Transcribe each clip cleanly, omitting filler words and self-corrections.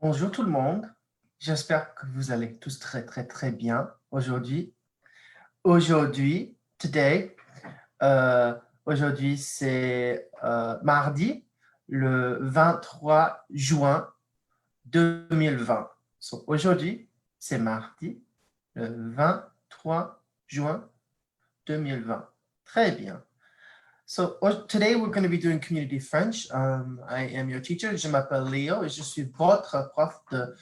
Bonjour tout le monde, j'espère que vous allez tous très bien aujourd'hui. Today, euh, aujourd'hui c'est mardi, le 23 juin 2020. So, aujourd'hui c'est mardi, le 23 juin 2020. Très bien. So today we're going to be doing community French. I am your teacher. Je m'appelle Léo et je suis votre prof de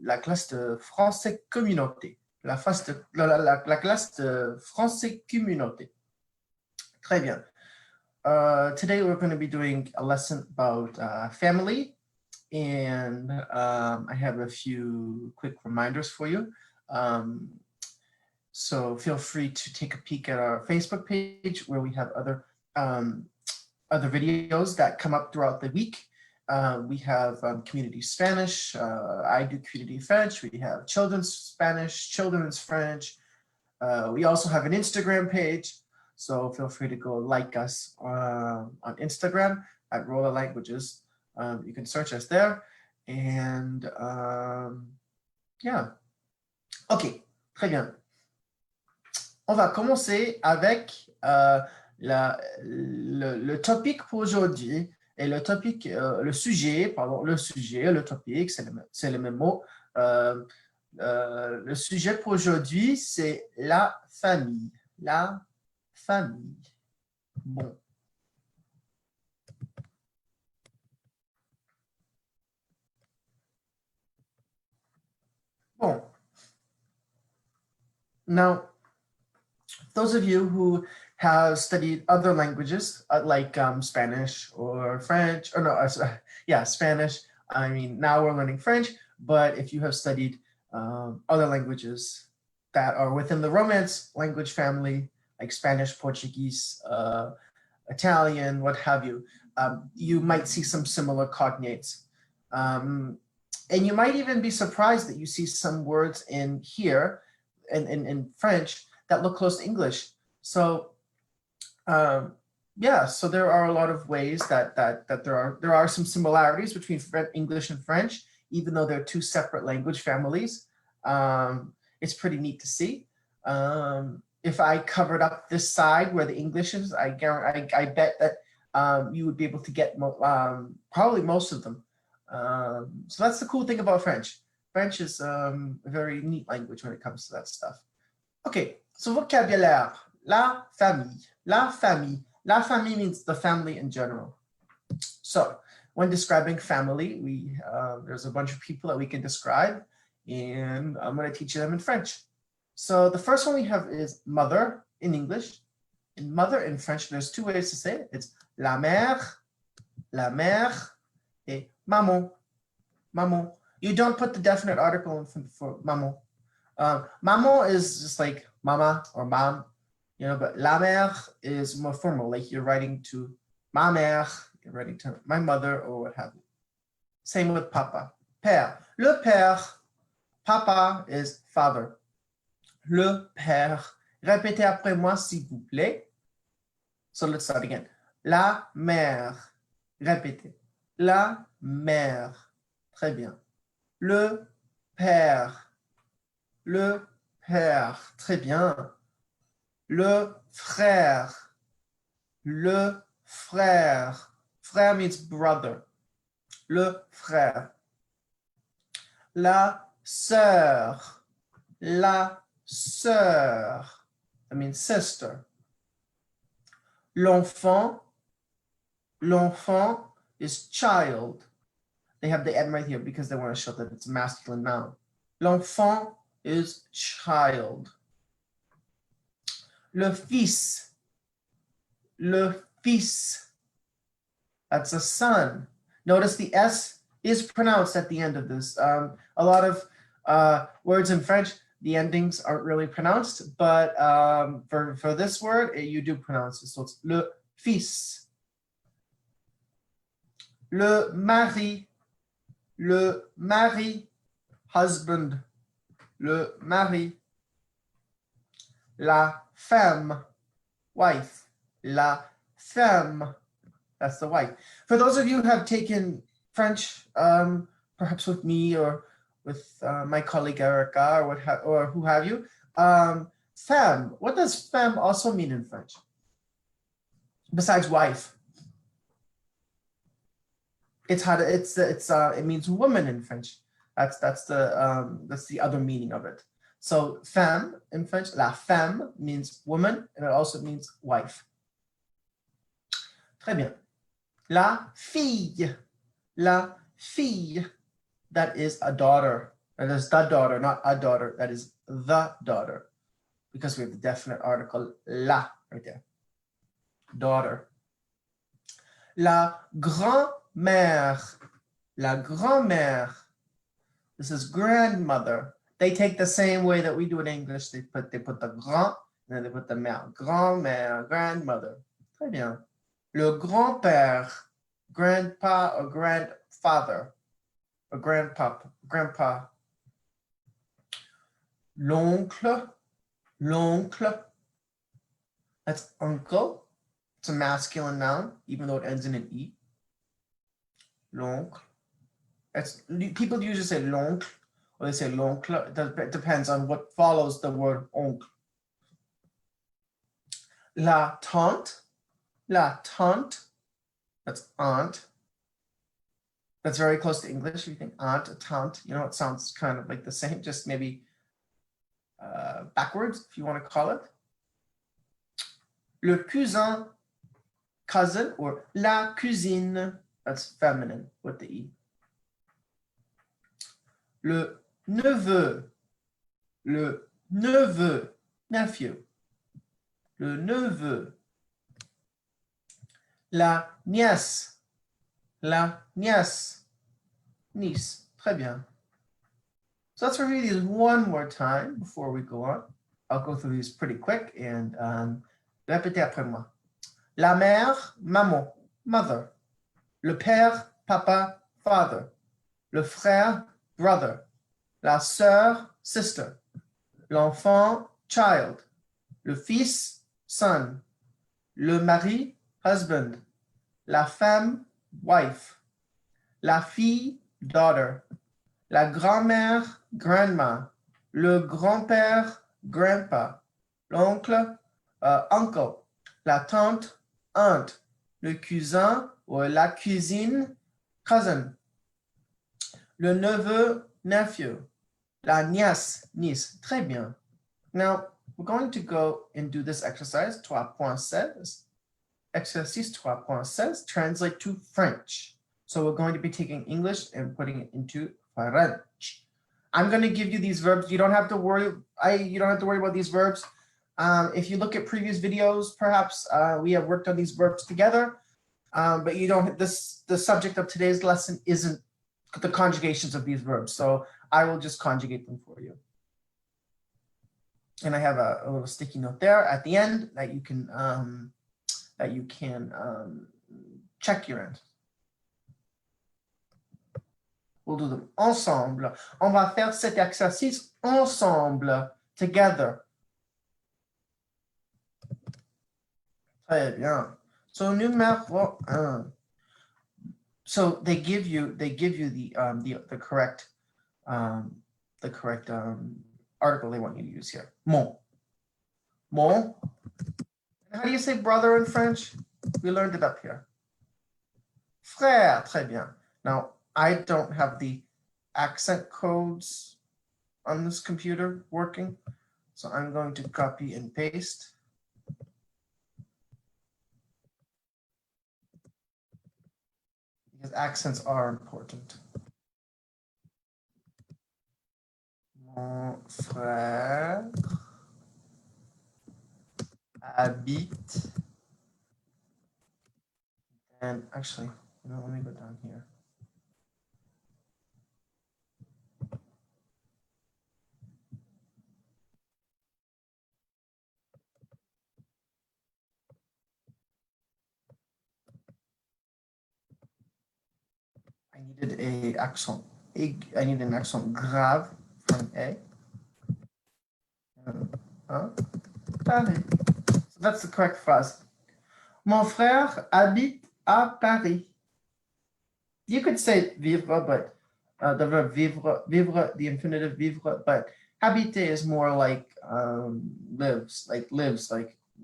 la classe de français communauté. La classe de français communauté. Très bien. Today we're going to be doing a lesson about family, and I have a few quick reminders for you. So feel free to take a peek at our Facebook page where we have other videos that come up throughout the week. We have community Spanish. I do community French. We have children's Spanish, children's French. We also have an Instagram page. So feel free to go like us on Instagram at Rola Languages. You can search us there. And yeah. OK, très bien. On va commencer avec le topic pour aujourd'hui. Et le topic, le sujet, le topic, c'est le même mot. Le sujet pour aujourd'hui, c'est la famille. La famille. Bon. Bon. Now, those of you who have studied other languages like Spanish or French, or no, yeah, Spanish. I mean, now we're learning French, but if you have studied other languages that are within the Romance language family, like Spanish, Portuguese, Italian, what have you, you might see some similar cognates. And you might even be surprised that you see some words in here, in French, that look close to English. So yeah, so there are a lot of ways that there are some similarities between English and French, even though they're two separate language families. It's pretty neat to see. If I covered up this side where the English is, I bet that you would be able to get probably most of them. So that's the cool thing about French. French is a very neat language when it comes to that stuff. Okay, so vocabulaire, la famille. La famille. La famille means the family in general. So when describing family, there's a bunch of people that we can describe, and I'm going to teach you them in French. So the first one we have is mother in English. And mother in French, there's two ways to say it. It's la mère, et maman, maman. You don't put the definite article in for maman. Maman is just like mama or mom, you know, but la mère is more formal, like you're writing to ma mère, you're writing to my mother or what have you. Same with papa. Père. Le père. Papa is father. Le père. Répétez après moi, s'il vous plaît. So let's start again. La mère. Répétez. La mère. Très bien. Le père. Le père. Très bien. Le frère. Le frère. Frère means brother. Le frère. La sœur. La sœur. That means sister. L'enfant. L'enfant is child. They have the M right here because they want to show that it's a masculine noun. L'enfant is child. Le fils. Le fils. That's a son. Notice the S is pronounced at the end of this. A lot of words in French, the endings aren't really pronounced, but for this word, you do pronounce it. So it's le fils. Le mari. Le mari. Husband. Le mari. La femme. Wife. La femme. That's the wife. For those of you who have taken French, perhaps with me or with my colleague Erica or who have you. Femme, what does femme also mean in French? Besides wife. It means woman in French. That's the other meaning of it. So femme in French, la femme means woman, and it also means wife. Très bien. La fille. La fille. That is a daughter. That is the daughter, not a daughter. That is the daughter. Because we have the definite article la right there. Daughter. La grand-mère. La grand-mère. This is grandmother. They take the same way that we do in English. They put the grand, and then they put the mère. Grand-mère, grandmother. Très bien. Le grand-père, grandpa or grandfather, or grandpa. L'oncle, that's uncle. It's a masculine noun, even though it ends in an E. L'oncle. People usually say l'oncle, or they say l'oncle. It depends on what follows the word oncle. La tante, that's aunt. That's very close to English. If you think aunt, tante, it sounds kind of like the same, just maybe backwards, if you want to call it. Le cousin, cousin, or la cousine, that's feminine with the E. Le neveu, nephew. Le neveu. La nièce, niece. Très bien. So let's review these one more time before we go on. I'll go through these pretty quick and répétez après moi. La mère, maman, mother. Le père, papa, father. Le frère, brother. La sœur, sister. L'enfant, child. Le fils, son. Le mari, husband. La femme, wife. La fille, daughter. La grand-mère, grandma. Le grand-père, grandpa. L'oncle, uncle. La tante, aunt. Le cousin ou la cousine, cousin. Le neveu, nephew. La nièce, niece. Très bien. Now, we're going to go and do this exercise, 3.16. Exercice 3.16, translate to French. So we're going to be taking English and putting it into French. I'm going to give you these verbs. You don't have to worry. You don't have to worry about these verbs. If you look at previous videos, perhaps we have worked on these verbs together. But you don't. The subject of today's lesson isn't the conjugations of these verbs. So I will just conjugate them for you. And I have a little sticky note there at the end that you can check your end. We'll do them ensemble. On va faire cet exercice ensemble, together. Très bien. So numéro 1. So they give you the correct article they want you to use here. Mon. How do you say brother in French? We learned it up here. Frère. Très bien. Now I don't have the accent codes on this computer working, so I'm going to copy and paste. Because accents are important. Mon frère habite. And actually, let me go down here. I needed an accent grave from A. Paris. So that's the correct phrase. Mon frère habite à Paris. You could say vivre, but the verb vivre, the infinitive vivre, but habiter is more like lives, like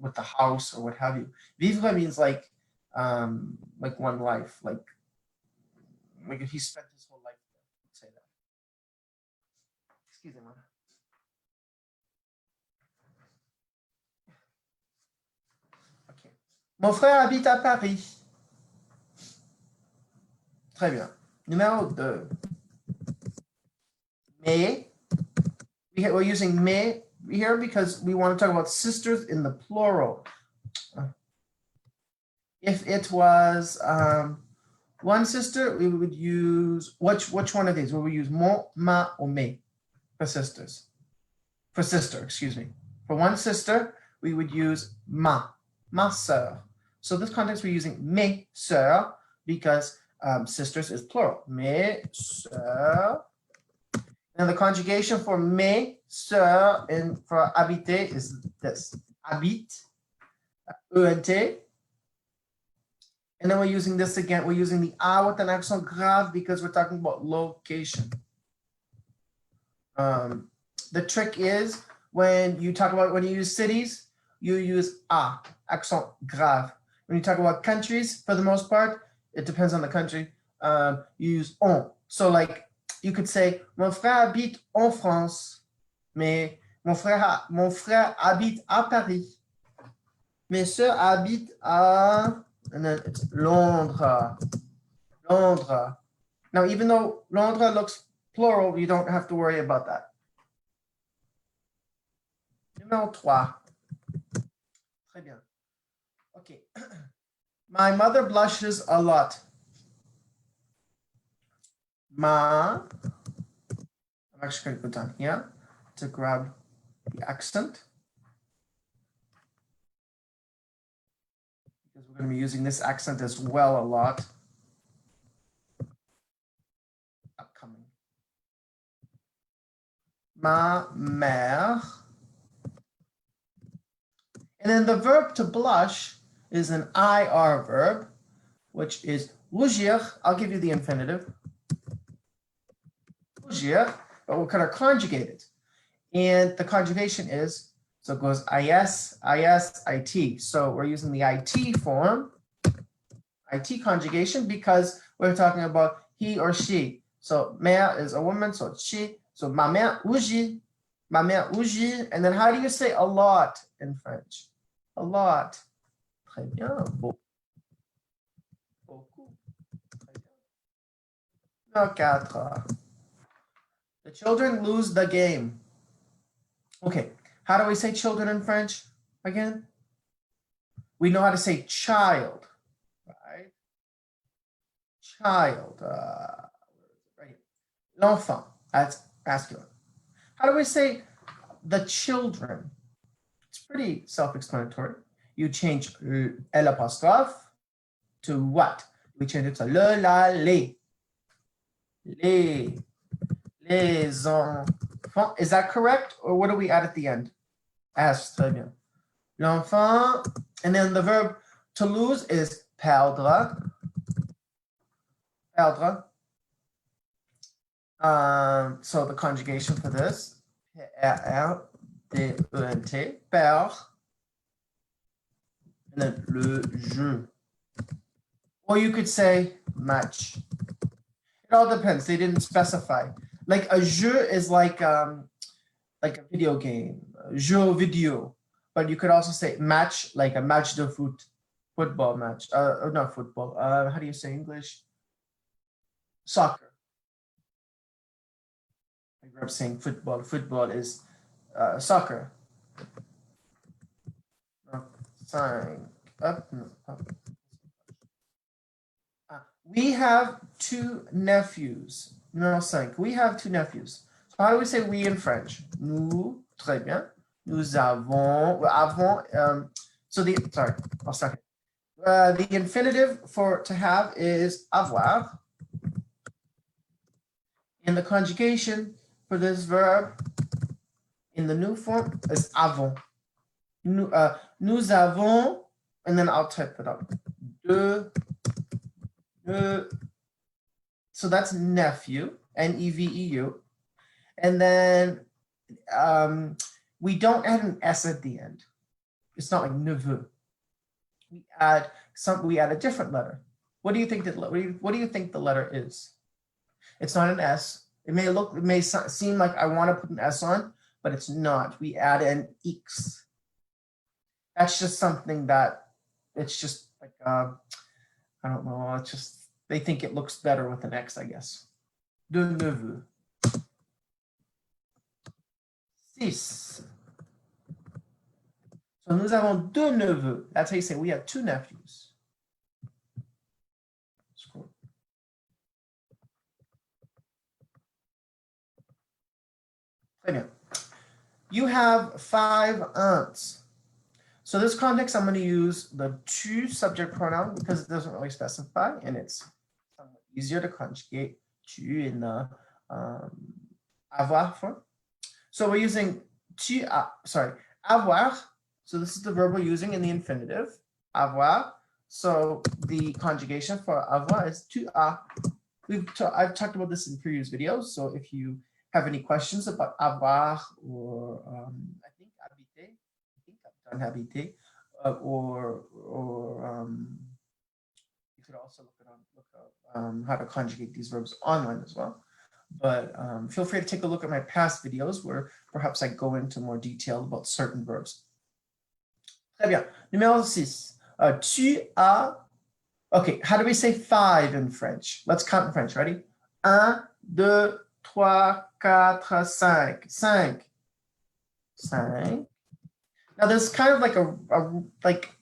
with the house or what have you. Vivre means like one life, like if he spent his whole life there, say that. Excuse me. Ok. Mon frère habite à Paris. Très bien. Numéro 2. Mais, we're using mais here because we want to talk about sisters in the plural. If it was one sister, we would use, which one of these? We would use mon, ma, or me for sisters. For sister, excuse me. For one sister, we would use ma sœur. So this context, we're using mes sœurs because sisters is plural. Mes sœurs. And the conjugation for mes sœurs and for habiter is this. Habite, ENT. And then we're using this again. We're using the A with an accent grave because we're talking about location. The trick is when you use cities, you use A, accent grave. When you talk about countries, for the most part, it depends on the country, you use on. So like you could say, mon frère habite en France, mais mon frère habite à Paris. Mes sœurs habitent à, and then it's Londres. Londres. Now, even though Londres looks plural, you don't have to worry about that. Numéro 3. Très bien. Okay. My mother blushes a lot. I'm actually going to go down here to grab the accent. Because we're going to be using this accent as well a lot. Upcoming. Ma mère. And then the verb to blush is an IR verb, which is rougir. I'll give you the infinitive. Rougir, but we're going to conjugate it. And the conjugation is, so it goes IS, IT. So we're using the IT form, IT conjugation, because we're talking about he or she. So mère is a woman, so it's she. So ma mère rougit, and then how do you say a lot in French? A lot. Très bien. Beaucoup. Très bien. No, 4. The children lose the game. Okay, how do we say children in French again? We know how to say child, right? Child. Right. L'enfant, that's masculine. How do we say the children? It's pretty self-explanatory. You change L apostrophe to what? We change it to le, la, les. Les enfants. Is that correct? Or what do we add at the end? As, très bien. L'enfant. And then the verb to lose is perdre. Perdre. So the conjugation for this, P-R-R-D-E-N-T, perdre. And then le jeu. Or you could say match. It all depends. They didn't specify. Like a jeu is like a video game, jeu video. But you could also say match, like a match de foot, football match. Not football. How do you say English? Soccer. I grew up saying football. Football is soccer. We have 2 nephews. No, 5. We have 2 nephews. So how do we say we in French? Nous, très bien. Nous avons, sorry, I'll start. The infinitive for to have is avoir. And the conjugation for this verb in the new form is avons. Nous avons, and then I'll type it up. So that's nephew, N-E-V-E-U. And then we don't add an S at the end. It's not like neveu. We add a different letter. What do you think the letter is? It's not an S. It may seem like I want to put an S on, but it's not. We add an X. That's just something that it's just like I don't know. It's just they think it looks better with an X, I guess. De neveu. 6. So nous avons deux neveux. That's how you say we have two nephews. Scroll. Très bien. You have 5 aunts. So this context, I'm going to use the tu subject pronoun because it doesn't really specify, and it's somewhat easier to conjugate tu in the avoir form. So we're using avoir. So this is the verb we're using in the infinitive, avoir. So the conjugation for avoir is tu as. I've talked about this in previous videos. So if you have any questions about avoir or I think I've done habiter, or you could also look up how to conjugate these verbs online as well. But feel free to take a look at my past videos where perhaps I go into more detail about certain verbs. Très bien. Numéro 6. Tu as. Okay, how do we say 5 in French? Let's count in French. Ready? 1, 2, 3, 4, 5. 5. 5. Now there's kind of like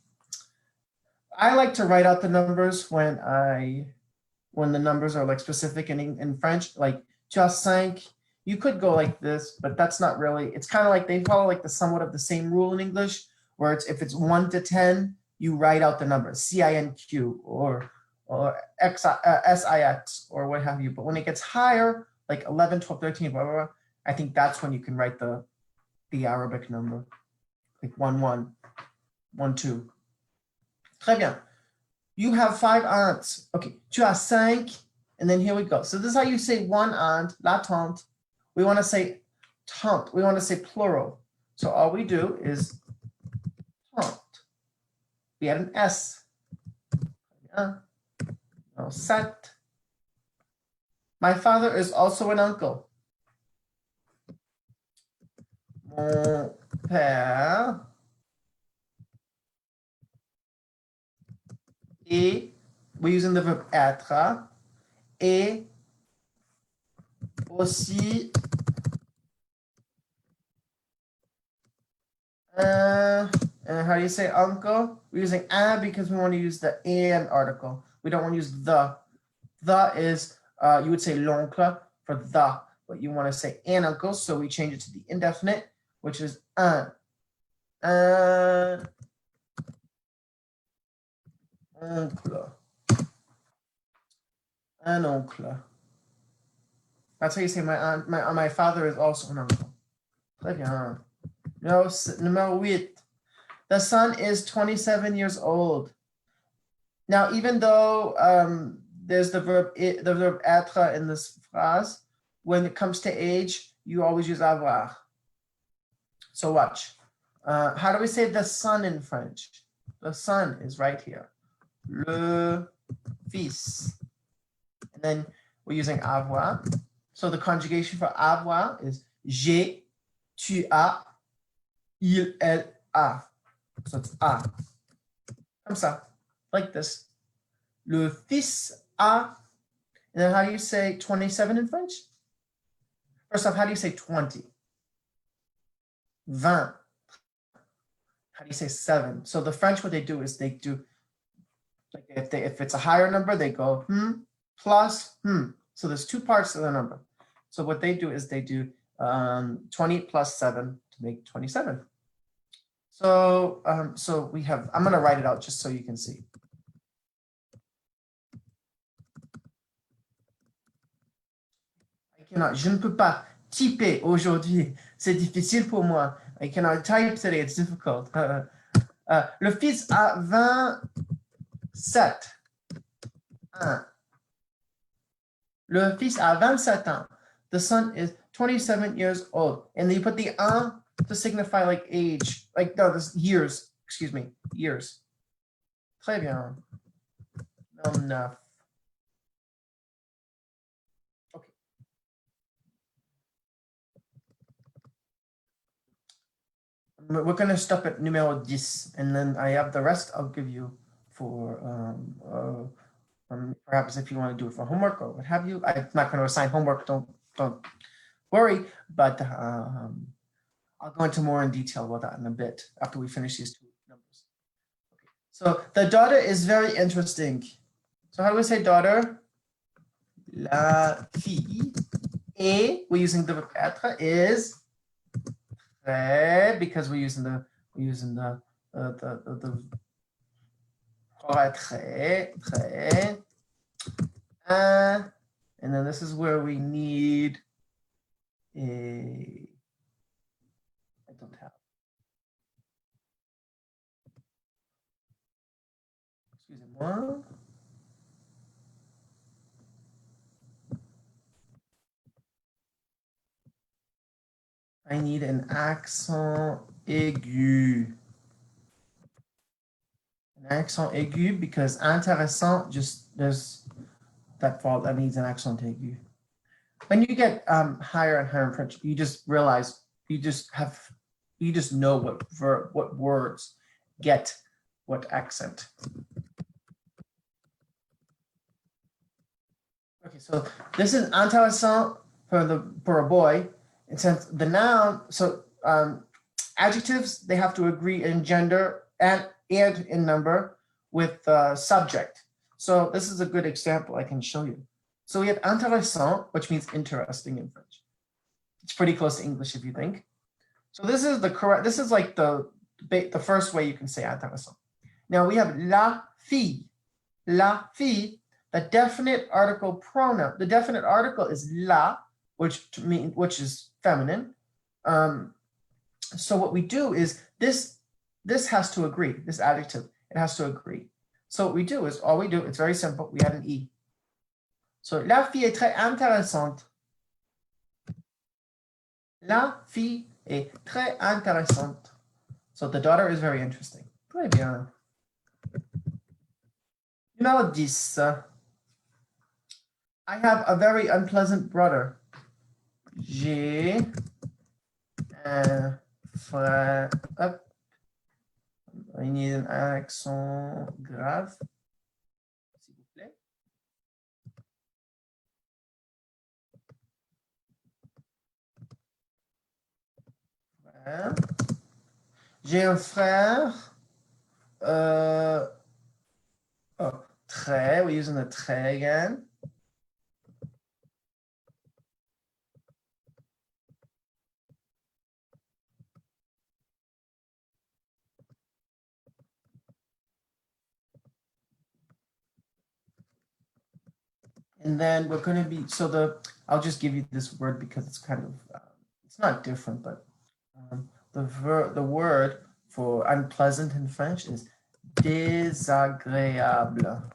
I like to write out the numbers when the numbers are like specific in French, like tu as 5. You could go like this, but that's not really. It's kind of like they follow like the somewhat of the same rule in English, where it's if it's 1 to 10, you write out the numbers CINQ or SIX or what have you. But when it gets higher, like 11, 12, 13, blah, blah, blah, I think that's when you can write the Arabic number, like 1, 1, 1, 2. Très bien. You have 5 aunts. Okay, tu as 5, and then here we go. So this is how you say one aunt, la tante. We want to say tante. We want to say plural. So all we do is tante. We add an S. No, set. My father is also an uncle. Mon père et we're using the verb être et aussi how do you say uncle? We're using un because we want to use the an article. We don't want to use the. The is you would say l'oncle for the, but you want to say an uncle, so we change it to the indefinite, which is un. Oncle. Un oncle. That's how you say my father is also an uncle. Très bien. Numéro 8. The son is 27 years old. Now, even though there's the verb être in this phrase, when it comes to age, you always use avoir. So watch. How do we say the son in French? The son is right here. Le fils. And then we're using avoir. So the conjugation for avoir is j'ai, tu as, il, elle a. So it's a. Comme ça. Like this. Le fils a. And then how do you say 27 in French? First off, how do you say 20? 20. How do you say 7? So the French, what they do is they do, like if it's a higher number, they go plus. So there's 2 parts to the number. So what they do is they do 20 plus 7 to make 27. So so we have, I'm going to write it out just so you can see. Je ne peux pas typer aujourd'hui. C'est difficile pour moi. I cannot type today. It's difficult. Le fils a 27 ans. Le fils a 27 ans. The son is 27 years old. And you put the an to signify like age, like no, this years, excuse me, years. Très bien. Enough. Okay. We're going to stop at numéro 10, and then I have the rest I'll give you for perhaps if you want to do it for homework or what have you. I'm not going to assign homework, don't worry, but I'll go into more in detail about that in a bit after we finish these two numbers. Okay. So the daughter is very interesting. So how do we say daughter? La fille, et we're using the verb être, is très, because we're using the très, and then this is where we need a, I don't have, excusez-moi. I need an accent aigu. An accent aigu because intéressant, just there's that fault that needs an accent aigu. When you get higher and higher in French, you just realize you just know what words get what accent. Okay, so this is intéressant for a boy. And since the noun, so adjectives, they have to agree in gender and in number with subject. So this is a good example I can show you. So we have intéressant, which means interesting in French. It's pretty close to English if you think. So this is the correct, this is like the first way you can say intéressant. Now we have la fille. La fille, the definite article pronoun. The definite article is la, which is feminine. So what we do is this has to agree, this adjective, it has to agree. So what we do is, it's very simple, we add an E. So la fille est très intéressante. La fille est très intéressante. So the daughter is very interesting. Très bien. Numéro 10. I have a very unpleasant brother. J'ai un frère. Hop. I need an accent grave, s'il vous plaît. Frère. J'ai un frère. Très. We're using the très again. And then we're going to be, I'll just give you this word because it's kind of, it's not different, but the word for unpleasant in French is désagréable.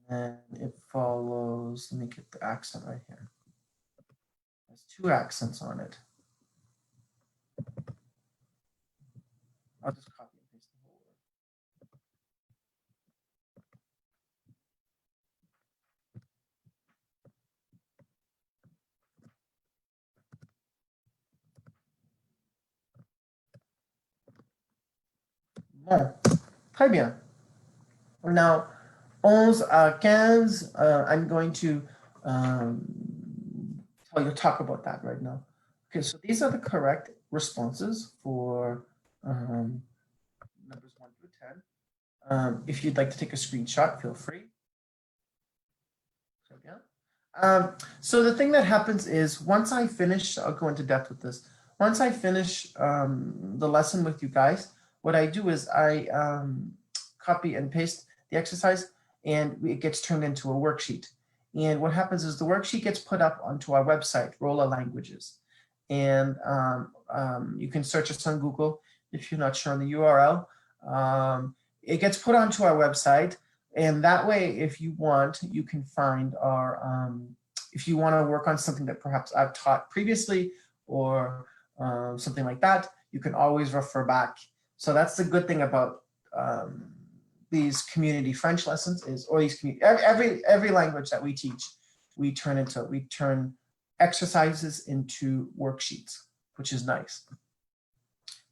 And it follows, let me get the accent right here. There's two accents on it. I'll just copy and paste the whole word. Bon, très bien. Now, 11 à 15, I'm going to talk about that right now. Okay, so these are the correct responses for numbers 1 through 10. If you'd like to take a screenshot, feel free. So the thing that happens is once I finish, I'll go into depth with this. Once I finish the lesson with you guys, what I do is I copy and paste the exercise and it gets turned into a worksheet. And what happens is the worksheet gets put up onto our website, Rola Languages. And you can search us on Google if you're not sure on the URL. It gets put onto our website. And that way, if you want, you can find our, if you want to work on something that perhaps I've taught previously or something like that, you can always refer back. So that's the good thing about these community French lessons is, or these every language that we teach, we turn exercises into worksheets, which is nice.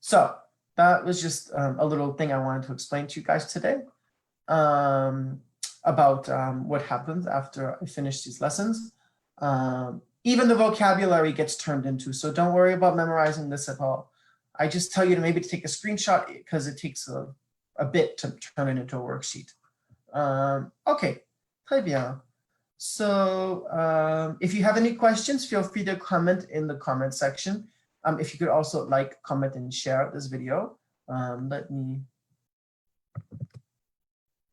So that was just a little thing I wanted to explain to you guys today about what happens after I finish these lessons. Even the vocabulary gets turned into, so don't worry about memorizing this at all. I just tell you to maybe take a screenshot because it takes a bit to turn it into a worksheet. Okay, très bien. So if you have any questions, feel free to comment in the comment section. If you could also like, comment, and share this video. Let me,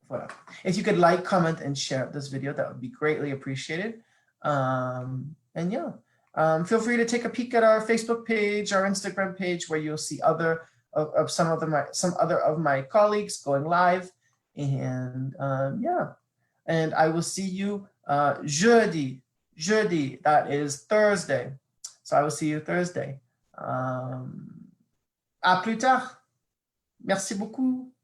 voilà. If you could like, comment, and share this video, that would be greatly appreciated. And yeah, feel free to take a peek at our Facebook page, our Instagram page, where you'll see some other of my colleagues going live. And yeah, and I will see you jeudi, that is Thursday. So I will see you Thursday. À plus tard. Merci beaucoup.